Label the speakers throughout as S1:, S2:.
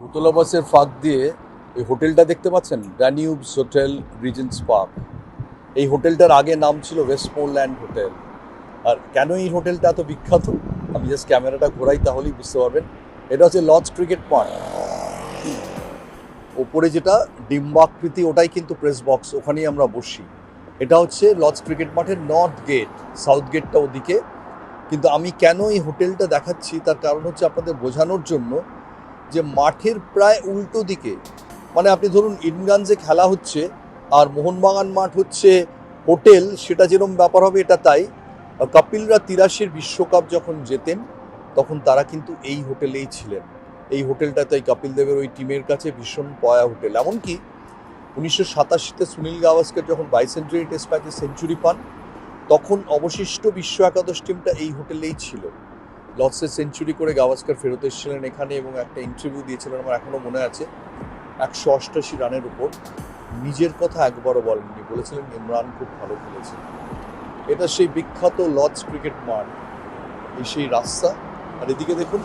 S1: দোতলা বাসের ফাঁক দিয়ে এই হোটেলটা দেখতে পাচ্ছেন, ড্যানিউবস হোটেল রিজেন্টস পার্ক। এই হোটেলটার আগে নাম ছিল ওয়েস্টমোরল্যান্ড হোটেল। আর কেন এই হোটেলটা এত বিখ্যাত, আমি জাস্ট ক্যামেরাটা ঘোরাই তাহলেই বুঝতে পারবেন। এটা হচ্ছে লর্ডস ক্রিকেট মাঠ। ওপরে যেটা ডিম্বাকৃতি ওটাই কিন্তু প্রেস বক্স, ওখানেই আমরা বসি। এটা হচ্ছে লর্ডস ক্রিকেট মাঠের নর্থ গেট, সাউথ গেটটা ওদিকে। কিন্তু আমি কেন এই হোটেলটা দেখাচ্ছি তার কারণ হচ্ছে আপনাদের বোঝানোর জন্য যে মাঠের প্রায় উল্টো দিকে, মানে আপনি ধরুন ইডেনগঞ্জে খেলা হচ্ছে আর মোহনবাগান মাঠ হচ্ছে হোটেল, সেটা যেরকম ব্যাপার হবে এটা তাই। কপিলরা 83 বিশ্বকাপ যখন জেতেন তখন তারা কিন্তু এই হোটেলেই ছিলেন। এই হোটেলটা তাই কপিল দেবের ওই টিমের কাছে ভীষণ পয়া হোটেল। এমনকি 1987-তে সুনীল গাভাস্কর যখন বাইসেন্টারি টেস্ট ম্যাচে সেঞ্চুরি পান তখন অবশিষ্ট বিশ্ব একাদশ টিমটা এই হোটেলেই ছিল। লর্ডসে সেঞ্চুরি করে গাভাস্কর ফেরত এসেছিলেন এখানে এবং একটা ইন্টারভিউ দিয়েছিলেন, আমার এখনও মনে আছে, 188 রানের উপর। নিজের কথা একবারও বলেননি, বলেছিলেন ইমরান খুব ভালো খেলেছে। এটা সেই বিখ্যাত লর্ডস ক্রিকেট মাঠ, এই সেই রাস্তা। আর এদিকে দেখুন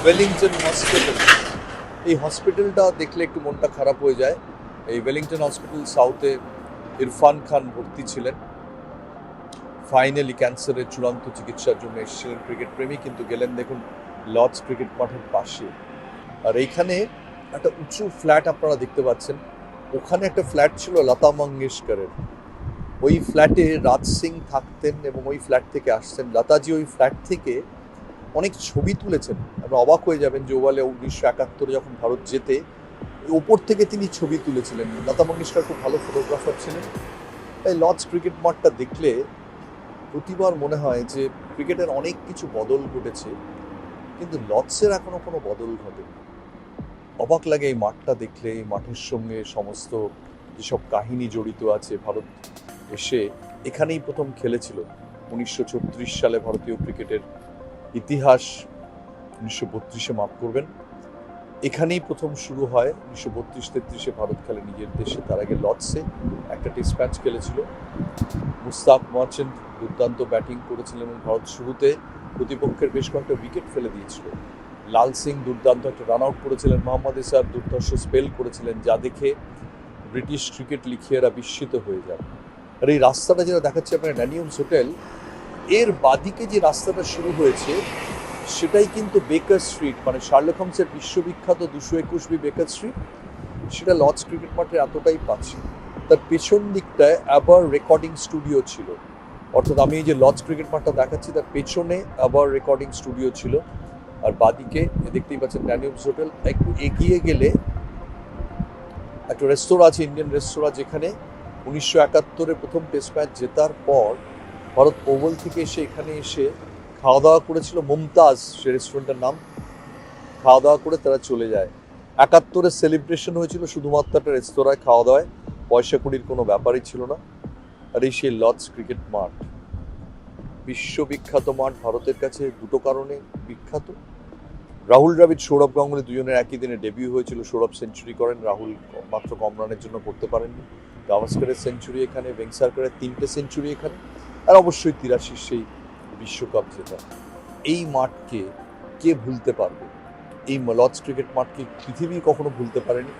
S1: ওয়েলিংটন হসপিটাল। এই হসপিটালটা দেখলে একটু মনটা খারাপ হয়ে যায়। এই ওয়েলিংটন হসপিটাল সাউথে ইরফান খান ভর্তি ছিলেন, ফাইনালি ক্যান্সারের চূড়ান্ত চিকিৎসার জন্য এসেছিলেন ক্রিকেট প্রেমী, কিন্তু গেলেন দেখুন লর্ডস ক্রিকেট মাঠের পাশে। আর এইখানে একটা উঁচু ফ্ল্যাট আপনারা দেখতে পাচ্ছেন, ওখানে একটা ফ্ল্যাট ছিল লতা মঙ্গেশকরের। ওই ফ্ল্যাটে রাজ সিং থাকতেন এবং ওই ফ্ল্যাট থেকে আসছেন। লতাজি ওই ফ্ল্যাট থেকে অনেক ছবি তুলেছেন, আপনারা অবাক হয়ে যাবেন যে ওভালে 1971 যখন ভারত জেতে ওপর থেকে তিনি ছবি তুলেছিলেন। লতা মঙ্গেশকর খুব ভালো ফটোগ্রাফার ছিলেন। তাই লর্ডস ক্রিকেট মাঠটা দেখলে প্রতিবার মনে হয় যে ক্রিকেটের অনেক কিছু বদল ঘটেছে, কিন্তু লর্ডসের এখনো কোনো বদল ঘটেনি। অবাক লাগে এই মাঠটা দেখলে, এই মাঠের সঙ্গে সমস্ত যেসব কাহিনী জড়িত আছে। ভারত এসে এখানেই প্রথম খেলেছিল 1936 সালে। ভারতীয় ক্রিকেটের ইতিহাস 1932-এ, মাফ করবেন, এখানেই প্রথম শুরু হয়। 1932-33-এ ভারত খেলে নিজের দেশে। তার আগে লর্ডসে একটা টেস্ট ম্যাচ খেলেছিল। মুস্তাক মার্চেন্ট দুর্দান্ত ব্যাটিং করেছিলেন এবং ভারত শুরুতে প্রতিপক্ষের বেশ কয়েকটা উইকেট ফেলে দিয়েছিল। লাল সিং দুর্দান্ত একটা রান আউট করেছিলেন, মোহাম্মদ ইসার দুর্ধর্ষ স্পেল করেছিলেন, যা দেখে ব্রিটিশ ক্রিকেট লিখিয়েরা বিস্মিত হয়ে যান। আর এই রাস্তাটা যেটা দেখাচ্ছে আপনার ড্যানিউবস হোটেল, এর বাদিকে যে রাস্তাটা শুরু হয়েছে সেটাই কিন্তু বেকার স্ট্রিট, মানে শার্লক হোমসের বিশ্ববিখ্যাত 221 বেকার স্ট্রিট, সেটা লর্ডস ক্রিকেট মাঠের এতটাই পাচ্ছে। তার পেছন দিকটায় আবার রেকর্ডিং স্টুডিও ছিল, অর্থাৎ আমি এই যে লর্ডস ক্রিকেট মাঠটা দেখাচ্ছি তার পেছনে আবার রেকর্ডিং স্টুডিও ছিল। আর বাদিকে দেখতেই পাচ্ছেন ড্যানিউবস হোটেল। একটু এগিয়ে গেলে একটা রেস্তোরাঁ আছে, ইন্ডিয়ান রেস্তোরাঁ, যেখানে 1971-এ প্রথম টেস্ট ম্যাচ জেতার পর ভারত ওভাল থেকে এসে এখানে এসে খাওয়া দাওয়া করেছিল। মুমতাজ সে রেস্টুরেন্টের নাম। খাওয়া দাওয়া করে তারা চলে যায়। 71-এর সেলিব্রেশন হয়েছিল শুধুমাত্র একটা রেস্তোরাঁয় খাওয়া দাওয়ায়, পয়সা কুড়ির কোনো ব্যাপারই ছিল না। আর এই সেই লর্ডস ক্রিকেট মাঠ, বিশ্ববিখ্যাত মাঠ ভারতের কাছে দুটো কারণে বিখ্যাত। রাহুল দ্রাবিড়, সৌরভ গাঙ্গুলি দুজনের একই দিনে ডেবিউ হয়েছিল। সৌরভ সেঞ্চুরি করেন, রাহুল মাত্র কম রানের জন্য করতে পারেননি। গাভাস্করের সেঞ্চুরি এখানে, ভেঙ্কসারকারের 3টে সেঞ্চুরি এখানে, আর অবশ্যই 83 সেই বিশ্বকাপ জেতা। এই মাঠকে কে ভুলতে পারবে? এই লর্ডস ক্রিকেট মাঠকে পৃথিবী কখনো ভুলতে পারেনি।